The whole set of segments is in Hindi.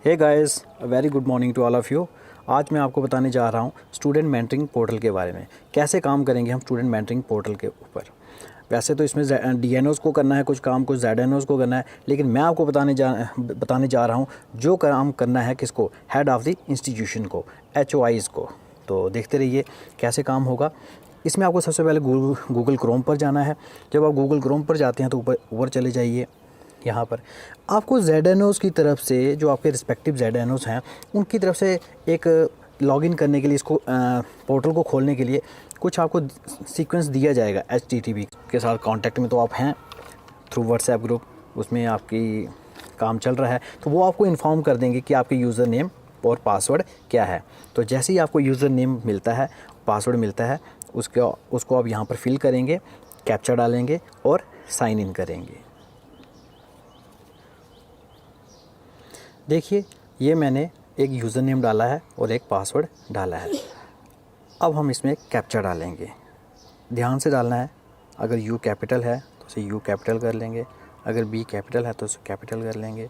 Hey guys, very good morning to all of you. आज मैं आपको बताने जा रहा हूँ स्टूडेंट मेंटरिंग पोर्टल के बारे में। कैसे काम करेंगे हम स्टूडेंट मेंटरिंग पोर्टल के ऊपर। वैसे तो इसमें डीएनओज़ को करना है कुछ काम, कुछ जेडएनओज़ को करना है, लेकिन मैं आपको बताने जा रहा हूँ जो काम करना है किसको, हेड ऑफ़ द इंस्टीट्यूशन को, एचओआईज़ को। तो देखते रहिए कैसे काम होगा। इसमें आपको सबसे पहले गूगल क्रोम पर जाना है। जब आप गूगल क्रोम पर जाते हैं तो ऊपर चले जाइए। यहाँ पर आपको जेडएनओज़ की तरफ से, जो आपके रिस्पेक्टिव जेडएनओज़ हैं, उनकी तरफ से एक लॉगिन करने के लिए, इसको पोर्टल को खोलने के लिए कुछ आपको सीक्वेंस दिया जाएगा। HTTP के साथ कांटेक्ट में तो आप हैं थ्रू व्हाट्सएप ग्रुप, उसमें आपकी काम चल रहा है, तो वो आपको इन्फॉर्म कर देंगे कि आपके यूज़र नेम और पासवर्ड क्या है। तो जैसे ही आपको यूज़र नेम मिलता है, पासवर्ड मिलता है, उसको आप यहाँ पर फिल करेंगे, कैप्चा डालेंगे और साइन इन करेंगे। देखिए, ये मैंने एक यूज़र नेम डाला है और एक पासवर्ड डाला है। अब हम इसमें कैप्चा डालेंगे। ध्यान से डालना है। अगर यू कैपिटल है तो उसे यू कैपिटल कर लेंगे, अगर बी कैपिटल है तो उसे कैपिटल कर लेंगे।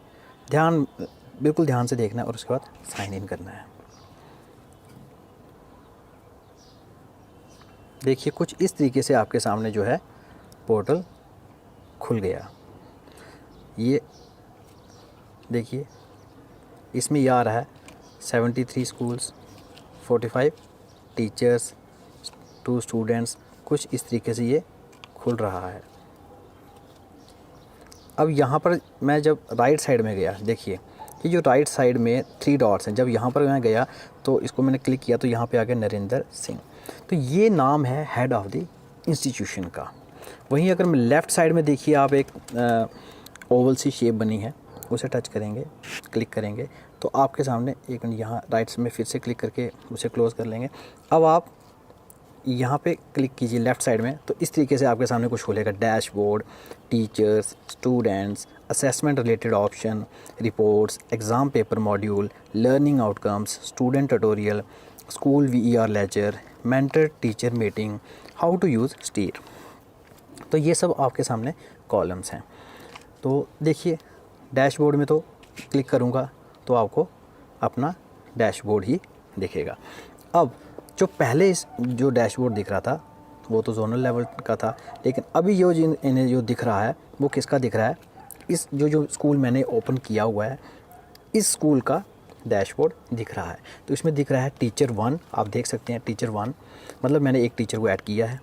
बिल्कुल ध्यान से देखना है और उसके बाद साइन इन करना है। देखिए, कुछ इस तरीके से आपके सामने जो है पोर्टल खुल गया। ये देखिए, इसमें ये आ रहा है 73 स्कूल्स, 45 टीचर्स, 2 स्टूडेंट्स, कुछ इस तरीके से ये खुल रहा है। अब यहाँ पर मैं जब राइट साइड में गया, देखिए ये जो राइट साइड में 3 डॉट्स हैं, जब यहाँ पर मैं गया तो इसको मैंने क्लिक किया तो यहाँ पे आ गया नरेंद्र सिंह। तो ये नाम है हेड ऑफ़ द इंस्टीट्यूशन का। वहीं अगर मैं लेफ़्ट साइड में देखिए, आप एक ओवल सी शेप बनी है, उसे टच करेंगे, क्लिक करेंगे तो आपके सामने एक यहाँ राइट में फिर से क्लिक करके उसे क्लोज़ कर लेंगे। अब आप यहाँ पे क्लिक कीजिए लेफ़्ट साइड में, तो इस तरीके से आपके सामने कुछ खुलेगा। Dashboard, teachers, students, assessment related option, reports, exam paper module, learning outcomes, student tutorial, school VER ledger, mentor teacher meeting, how to use steer. तो ये सब आपके सामने कॉलम्स हैं। तो देखिए, डैशबोर्ड में तो क्लिक करूँगा तो आपको अपना डैशबोर्ड ही दिखेगा। अब जो डैशबोर्ड दिख रहा था वो तो जोनल लेवल का था, लेकिन अभी इन्हें जो दिख रहा है वो किसका दिख रहा है, इस जो स्कूल मैंने ओपन किया हुआ है, इस स्कूल का डैशबोर्ड दिख रहा है। तो इसमें दिख रहा है टीचर 1, आप देख सकते हैं टीचर 1 मतलब मैंने एक टीचर को ऐड किया है।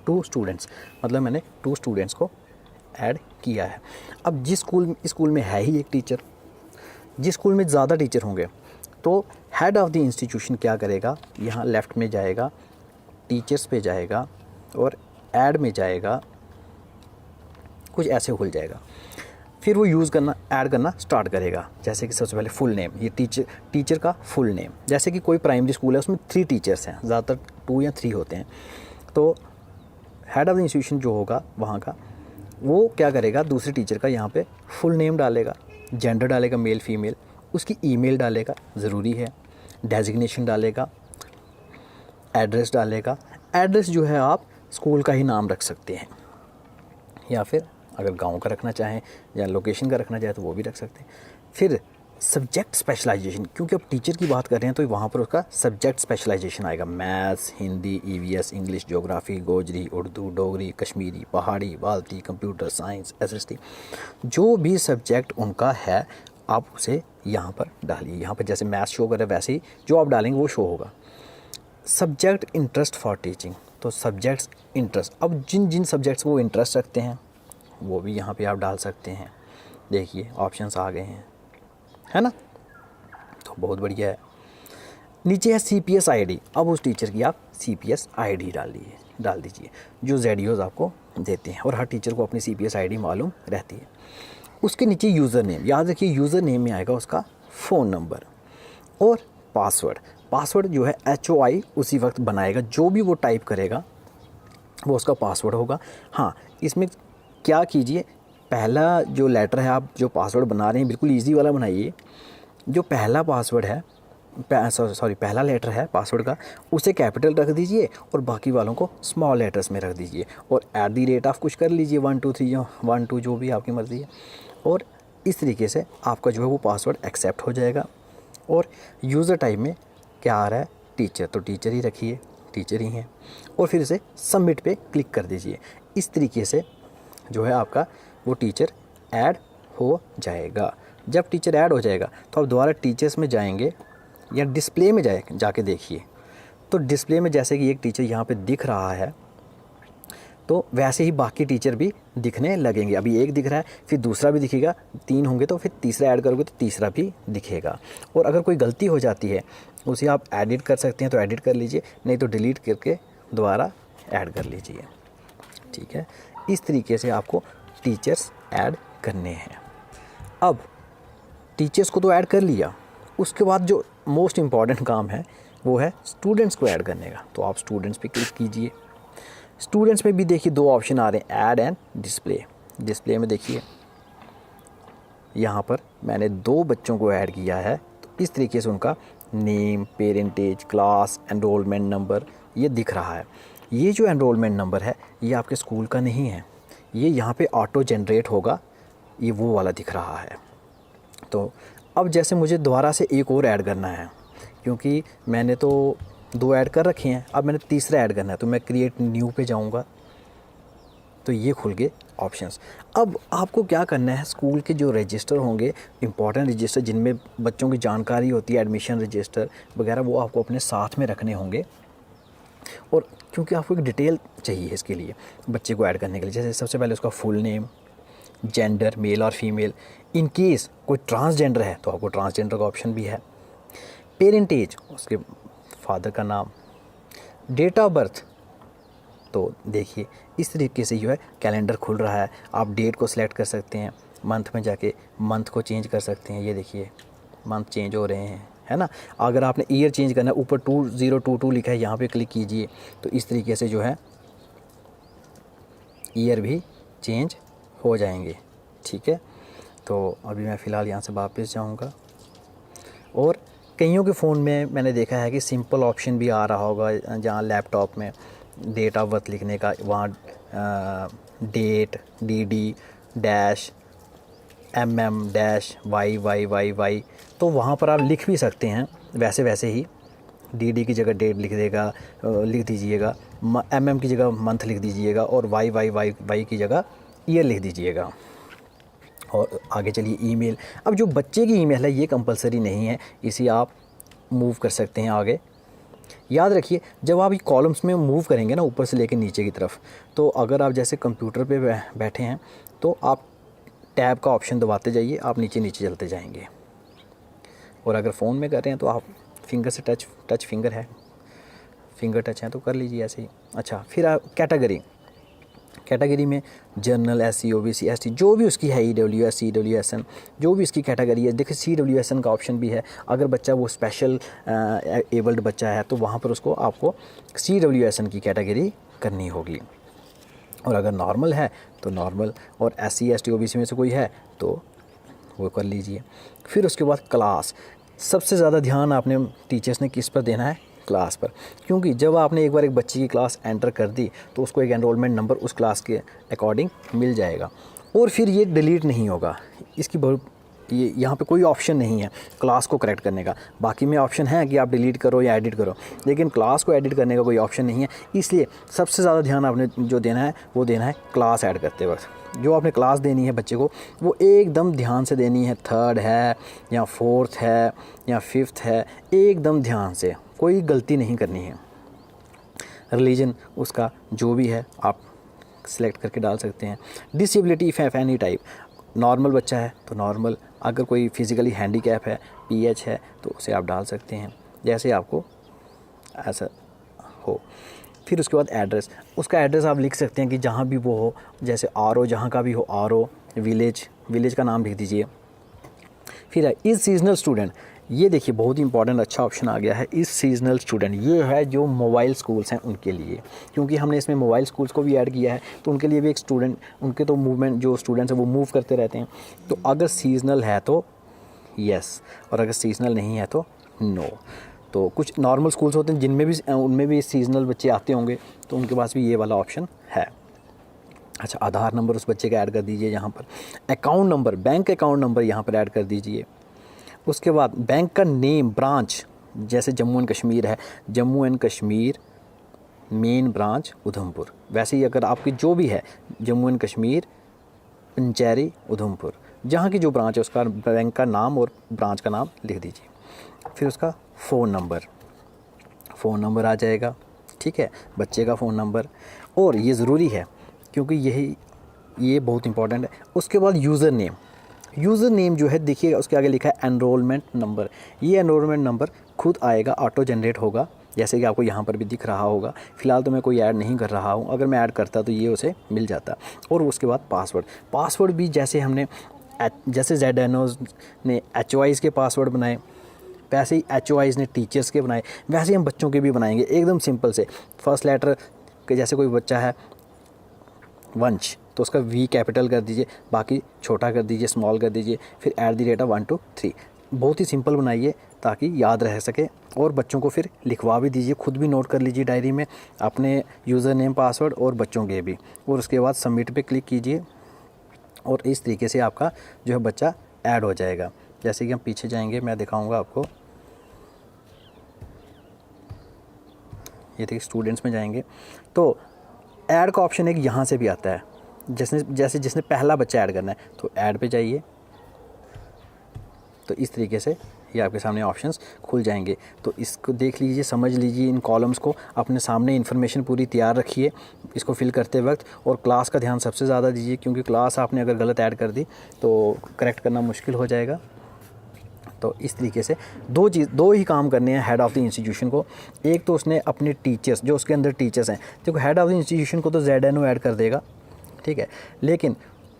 2 स्टूडेंट्स मतलब मैंने 2 स्टूडेंट्स को ऐड किया है। अब जिस स्कूल में है ही एक टीचर, जिस स्कूल में ज़्यादा टीचर होंगे तो हेड ऑफ़ द इंस्टीट्यूशन क्या करेगा, यहाँ लेफ़्ट में जाएगा, टीचर्स पे जाएगा और ऐड में जाएगा, कुछ ऐसे खुल जाएगा। फिर वो ऐड करना स्टार्ट करेगा। जैसे कि सबसे पहले फुल नेम, ये टीचर का फुल नेम। जैसे कि कोई प्राइमरी स्कूल है, उसमें 3 टीचर्स हैं, ज़्यादातर 2 या 3 होते हैं। तो हेड ऑफ़ द इंस्टीट्यूशन जो होगा वहाँ का, वो क्या करेगा, दूसरे टीचर का यहाँ पे फुल नेम डालेगा, जेंडर डालेगा मेल फीमेल, उसकी ईमेल डालेगा, ज़रूरी है, डेजिग्नेशन डालेगा, एड्रेस डालेगा। एड्रेस जो है आप स्कूल का ही नाम रख सकते हैं, या फिर अगर गांव का रखना चाहें या लोकेशन का रखना चाहें तो वो भी रख सकते हैं। फिर सब्जेक्ट स्पेशलाइजेशन, क्योंकि अब टीचर की बात कर रहे हैं तो वहाँ पर उसका सब्जेक्ट स्पेशलाइजेशन आएगा। Maths, Hindi, EVS, English, geography, Gojri, Urdu, Dogri, Kashmiri, पहाड़ी, बाल्टी, कंप्यूटर साइंस, SST, जो भी सब्जेक्ट उनका है आप उसे यहाँ पर डालिए। यहाँ पर जैसे मैथ्स शो कर रहा है वैसे ही जो आप डालेंगे वो शो होगा। सब्जेक्ट इंटरेस्ट फॉर टीचिंग, तो सब्जेक्ट्स इंटरेस्ट, अब जिन सब्जेक्ट्स वो इंटरेस्ट रखते हैं वो भी यहाँ पे आप डाल सकते हैं। देखिए ऑप्शंस आ गए हैं, है ना, तो बहुत बढ़िया है। नीचे है CPS ID। अब उस टीचर की आप CPS ID डाल दीजिए, जो ZEOs आपको देते हैं, और हर टीचर को अपनी CPS ID मालूम रहती है। उसके नीचे यूज़र नेम, याद रखिए यूज़र नेम में आएगा उसका फ़ोन नंबर और पासवर्ड जो है HOI उसी वक्त बनाएगा, जो भी वो टाइप करेगा वो उसका पासवर्ड होगा। हाँ, इसमें क्या कीजिए, पहला जो लेटर है, आप जो पासवर्ड बना रहे हैं बिल्कुल ईजी वाला बनाइए। जो पहला पासवर्ड है, पहला लेटर है पासवर्ड का, उसे कैपिटल रख दीजिए और बाकी वालों को स्मॉल लेटर्स में रख दीजिए, और @ कुछ कर लीजिए, 1 2 3 1 2 जो भी आपकी मर्ज़ी है, और इस तरीके से आपका जो है वो पासवर्ड एक्सेप्ट हो जाएगा। और यूज़र टाइप में क्या आ रहा है, टीचर, तो टीचर ही रखिए, टीचर ही हैं। और फिर इसे सबमिट पे क्लिक कर दीजिए। इस तरीके से जो है आपका वो टीचर ऐड हो जाएगा। जब टीचर ऐड हो जाएगा तो आप दोबारा टीचर्स में जाएंगे या डिस्प्ले में जाके देखिए। तो डिस्प्ले में जैसे कि एक टीचर यहाँ पे दिख रहा है, तो वैसे ही बाकी टीचर भी दिखने लगेंगे। अभी एक दिख रहा है, फिर दूसरा भी दिखेगा, 3 होंगे तो फिर तीसरा ऐड करोगे तो तीसरा भी दिखेगा। और अगर कोई गलती हो जाती है उसे आप एडिट कर सकते हैं तो एडिट कर लीजिए, नहीं तो डिलीट करके दोबारा ऐड कर लीजिए। ठीक है, इस तरीके से आपको टीचर्स ऐड करने हैं। अब टीचर्स को तो ऐड कर लिया, उसके बाद जो मोस्ट इम्पॉर्टेंट काम है वो है स्टूडेंट्स को ऐड करने का। तो आप स्टूडेंट्स पे क्लिक कीजिए। स्टूडेंट्स में भी देखिए 2 ऑप्शन आ रहे हैं, ऐड एंड डिस्प्ले। डिस्प्ले में देखिए यहाँ पर मैंने 2 बच्चों को ऐड किया है। तो इस तरीके से उनका name, parentage, class, enrolment number ये दिख रहा है। ये जो एनरोलमेंट नंबर है ये आपके स्कूल का नहीं है, ये यहाँ पे ऑटो जनरेट होगा, ये वो वाला दिख रहा है। तो अब जैसे मुझे दोबारा से एक और ऐड करना है, क्योंकि मैंने तो 2 ऐड कर रखे हैं, अब मैंने तीसरा ऐड करना है, तो मैं क्रिएट न्यू पे जाऊंगा। तो ये खुल गए ऑप्शंस। अब आपको क्या करना है, स्कूल के जो रजिस्टर होंगे, इंपॉर्टेंट रजिस्टर जिनमें बच्चों की जानकारी होती है, एडमिशन रजिस्टर वगैरह, वो आपको अपने साथ में रखने होंगे। और क्योंकि आपको एक डिटेल चाहिए इसके लिए बच्चे को ऐड करने के लिए, जैसे सबसे पहले उसका फुल नेम, जेंडर मेल और फीमेल, इन केस कोई ट्रांसजेंडर है तो आपको ट्रांसजेंडर का ऑप्शन भी है, पेरेंटेज उसके फादर का नाम, डेट ऑफ बर्थ। तो देखिए इस तरीके से जो है कैलेंडर खुल रहा है। आप डेट को सिलेक्ट कर सकते हैं, मंथ में जाके मंथ को चेंज कर सकते हैं। ये देखिए मंथ चेंज हो रहे हैं, है ना। अगर आपने ईयर चेंज करना है, ऊपर 2022 लिखा है, यहाँ पे क्लिक कीजिए तो इस तरीके से जो है ईयर भी चेंज हो जाएंगे। ठीक है, तो अभी मैं फ़िलहाल यहाँ से वापस जाऊँगा। और कईयों के फ़ोन में मैंने देखा है कि सिंपल ऑप्शन भी आ रहा होगा, जहाँ लैपटॉप में डेट ऑफ बर्थ लिखने का, वहाँ date D dash dash Y, तो वहाँ पर आप लिख भी सकते हैं वैसे ही। डी की जगह डेट लिख दीजिएगा, की जगह मंथ लिख दीजिएगा, और वाई की जगह ईयर लिख दीजिएगा। और आगे चलिए ईमेल। अब जो बच्चे की ईमेल है ये कंपलसरी नहीं है, इसे आप मूव कर सकते हैं आगे। याद रखिए जब आप ये कॉलम्स में मूव करेंगे ना ऊपर से लेकर नीचे की तरफ, तो अगर आप जैसे कंप्यूटर पे बैठे हैं तो आप टैब का ऑप्शन दबाते जाइए, आप नीचे नीचे चलते जाएंगे। और अगर फ़ोन में कर रहे हैं तो आप फिंगर से टच फिंगर है, फिंगर टच है तो कर लीजिए ऐसे ही। अच्छा, फिर आप कैटेगरी में जनरल, SC, OBC, ST जो भी उसकी है, EWS, CWSN जो भी इसकी कैटेगरी है। देखिए CWSN का ऑप्शन भी है, अगर बच्चा वो स्पेशल एबल्ड बच्चा है तो वहाँ पर उसको आपको CWSN की कैटेगरी करनी होगी। और अगर नॉर्मल है तो नॉर्मल, और SC, ST, OBC में से कोई है तो वो कर लीजिए। फिर उसके बाद क्लास, सबसे ज़्यादा ध्यान आपने टीचर्स ने किस पर देना है, क्लास पर। क्योंकि जब आपने एक बार एक बच्चे की क्लास एंटर कर दी तो उसको एक एनरोलमेंट नंबर उस क्लास के अकॉर्डिंग मिल जाएगा, और फिर ये डिलीट नहीं होगा। इसकी ये यहाँ पे कोई ऑप्शन नहीं है क्लास को करेक्ट करने का। बाकी में ऑप्शन है कि आप डिलीट करो या एडिट करो, लेकिन क्लास को एडिट करने का कोई ऑप्शन नहीं है। इसलिए सबसे ज़्यादा ध्यान आपने जो देना है वो देना है क्लास ऐड करते वक्त। जो आपने क्लास देनी है बच्चे को वो एकदम ध्यान से देनी है, 3rd है या 4th है या 5th है, एकदम ध्यान से, कोई गलती नहीं करनी है। रिलीजन उसका जो भी है आप सिलेक्ट करके डाल सकते हैं। Disability if any type, normal बच्चा है तो नॉर्मल, अगर कोई फिज़िकली हैंडीकैप है, PH है तो उसे आप डाल सकते हैं, जैसे आपको ऐसा हो। फिर उसके बाद एड्रेस, उसका एड्रेस आप लिख सकते हैं कि जहाँ भी वो हो, जैसे RO जहाँ का भी हो, RO, विलेज का नाम लिख दीजिए। फिर है इज़ सीजनल स्टूडेंट, ये देखिए बहुत ही इंपॉर्टेंट अच्छा ऑप्शन आ गया है, इज़ सीजनल स्टूडेंट। ये है जो मोबाइल स्कूल्स हैं उनके लिए, क्योंकि हमने इसमें मोबाइल स्कूल्स को भी ऐड किया है तो उनके लिए भी एक स्टूडेंट, उनके तो मूवमेंट जो स्टूडेंट्स हैं वो मूव करते रहते हैं। तो अगर सीजनल है तो यस, और अगर सीजनल नहीं है तो नो। तो कुछ नॉर्मल स्कूल्स होते हैं जिनमें भी उनमें भी सीजनल बच्चे आते होंगे तो उनके पास भी ये वाला ऑप्शन है। अच्छा, आधार नंबर उस बच्चे का ऐड कर दीजिए यहाँ पर। Account number, bank account number यहाँ पर ऐड कर दीजिए। उसके बाद बैंक का नेम, ब्रांच, जैसे जम्मू एंड कश्मीर है, Jammu and Kashmir main branch Udhampur, वैसे ही अगर आपकी जो भी है जम्मू एंड कश्मीर पंचैरी उधमपुर, जहाँ की जो ब्रांच है उसका बैंक का नाम और ब्रांच का नाम लिख दीजिए। फिर उसका फ़ोन नंबर आ जाएगा, ठीक है, बच्चे का फ़ोन नंबर। और ये ज़रूरी है क्योंकि ये बहुत इंपॉर्टेंट है। उसके बाद यूज़र नेम जो है, देखिएगा उसके आगे लिखा है एनरोलमेंट नंबर। ये एनरोलमेंट नंबर खुद आएगा, ऑटो जनरेट होगा, जैसे कि आपको यहाँ पर भी दिख रहा होगा। फ़िलहाल तो मैं कोई ऐड नहीं कर रहा हूँ, अगर मैं ऐड करता तो ये उसे मिल जाता। और उसके बाद पासवर्ड भी जैसे हमने जैसे ZNOs ने HOIs के पासवर्ड बनाए, वैसे ही HOIs ने टीचर्स के बनाए, वैसे ही हम बच्चों के भी बनाएंगे, एकदम सिंपल से। फर्स्ट लेटर के, जैसे कोई बच्चा है वंश, तो उसका V कैपिटल कर दीजिए, बाकी छोटा कर दीजिए, स्मॉल कर दीजिए, फिर @1 2 3। बहुत ही सिंपल बनाइए ताकि याद रह सके। और बच्चों को फिर लिखवा भी दीजिए, खुद भी नोट कर लीजिए डायरी में अपने यूज़र नेम, पासवर्ड और बच्चों के भी। और उसके बाद सबमिट पे क्लिक कीजिए और इस तरीके से आपका जो है बच्चा ऐड हो जाएगा। जैसे कि हम पीछे जाएंगे, मैं दिखाऊंगा आपको। ये देखिए, स्टूडेंट्स में जाएंगे तो ऐड का ऑप्शन एक यहाँ से भी आता है। जिसने पहला बच्चा ऐड करना है तो ऐड पे जाइए, तो इस तरीके से ये आपके सामने ऑप्शंस खुल जाएंगे। तो इसको देख लीजिए, समझ लीजिए, इन कॉलम्स को अपने सामने, इन्फॉर्मेशन पूरी तैयार रखिए इसको फिल करते वक्त। और क्लास का ध्यान सबसे ज़्यादा दीजिए, क्योंकि क्लास आपने अगर गलत ऐड कर दी तो करेक्ट करना मुश्किल हो जाएगा। तो इस तरीके से दो ही काम करने हैं हेड ऑफ़ द इंस्टीट्यूशन को। एक तो उसने अपने टीचर्स, जो उसके अंदर टीचर्स हैं, देखो हेड ऑफ़ द इंस्टीट्यूशन को तो ZNO ऐड कर देगा, ठीक है, लेकिन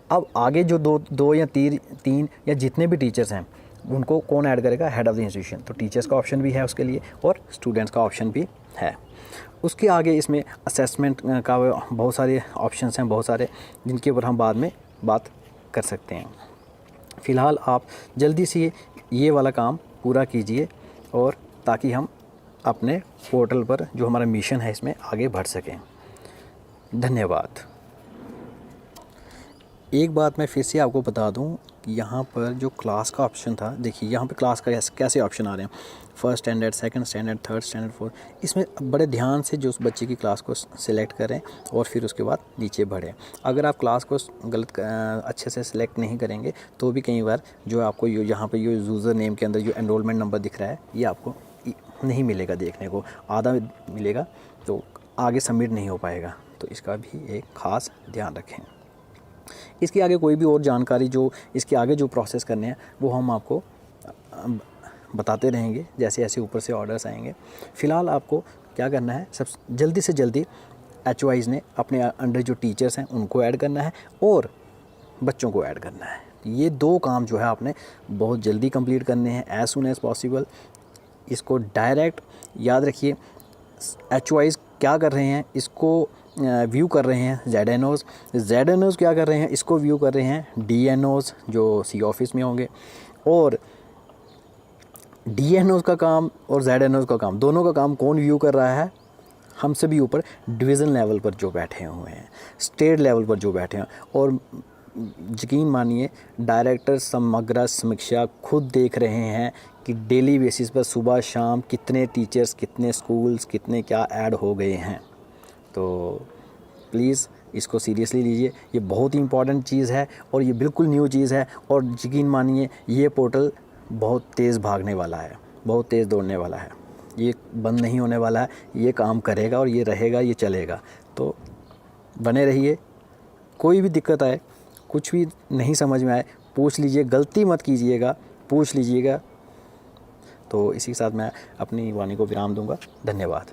अब आगे जो दो या तीन या जितने भी टीचर्स हैं उनको कौन ऐड करेगा? Head of the institution. तो टीचर्स का ऑप्शन भी है उसके लिए और स्टूडेंट्स का ऑप्शन भी है। उसके आगे इसमें असेसमेंट का बहुत सारे ऑप्शंस हैं, बहुत सारे, जिनके ऊपर हम बाद में बात कर सकते हैं। फ़िलहाल आप जल्दी से ये वाला काम पूरा कीजिए, और ताकि हम अपने पोर्टल पर जो हमारा मिशन है इसमें आगे बढ़ सकें। धन्यवाद। एक बात मैं फिर से आपको बता दूं, यहाँ पर जो क्लास का ऑप्शन था, देखिए यहाँ पे क्लास का कैसे ऑप्शन आ रहे हैं, first standard, second standard, third standard, fourth. इसमें बड़े ध्यान से जो उस बच्चे की क्लास को सिलेक्ट करें और फिर उसके बाद नीचे बढ़ें। अगर आप क्लास को अच्छे से सिलेक्ट नहीं करेंगे तो भी कई बार जो आपको यहाँ पर यूज़र नेम के अंदर जो एनरोलमेंट नंबर दिख रहा है ये आपको नहीं मिलेगा देखने को, आधा मिलेगा, तो आगे सबमिट नहीं हो पाएगा। तो इसका भी एक ख़ास ध्यान रखें। इसके आगे कोई भी और जानकारी, जो इसके आगे जो प्रोसेस करने हैं वो हम आपको बताते रहेंगे जैसे जैसे ऊपर से ऑर्डर्स आएंगे। फ़िलहाल आपको क्या करना है, सब जल्दी से जल्दी HOIs ने अपने अंडर जो टीचर्स हैं उनको ऐड करना है और बच्चों को ऐड करना है। ये दो काम जो है आपने बहुत जल्दी कंप्लीट करने हैं, एज सुन एज़ पॉसिबल। इसको डायरेक्ट याद रखिए, HOIs क्या कर रहे हैं, इसको व्यू कर रहे हैं ZNOs क्या कर रहे हैं, इसको व्यू कर रहे हैं DNOs जो C ऑफिस में होंगे। और DNOs का काम और ZNOs का काम, दोनों का काम कौन व्यू कर रहा है? हमसे भी ऊपर डिवीज़न लेवल पर जो बैठे हुए हैं, स्टेट लेवल पर जो बैठे हैं। और यकीन मानिए, डायरेक्टर समग्र समीक्षा खुद देख रहे हैं कि डेली बेसिस पर सुबह शाम कितने टीचर्स, कितने स्कूल्स, कितने क्या ऐड हो गए हैं। तो प्लीज़ इसको सीरियसली लीजिए, ये बहुत ही इंपॉर्टेंट चीज़ है और ये बिल्कुल न्यू चीज़ है। और यकीन मानिए, ये पोर्टल बहुत तेज़ भागने वाला है, बहुत तेज़ दौड़ने वाला है, ये बंद नहीं होने वाला है, ये काम करेगा और ये रहेगा, ये चलेगा। तो बने रहिए। कोई भी दिक्कत आए, कुछ भी नहीं समझ में आए, पूछ लीजिए, गलती मत कीजिएगा, पूछ लीजिएगा। तो इसी के साथ मैं अपनी वाणी को विराम दूंगा। धन्यवाद।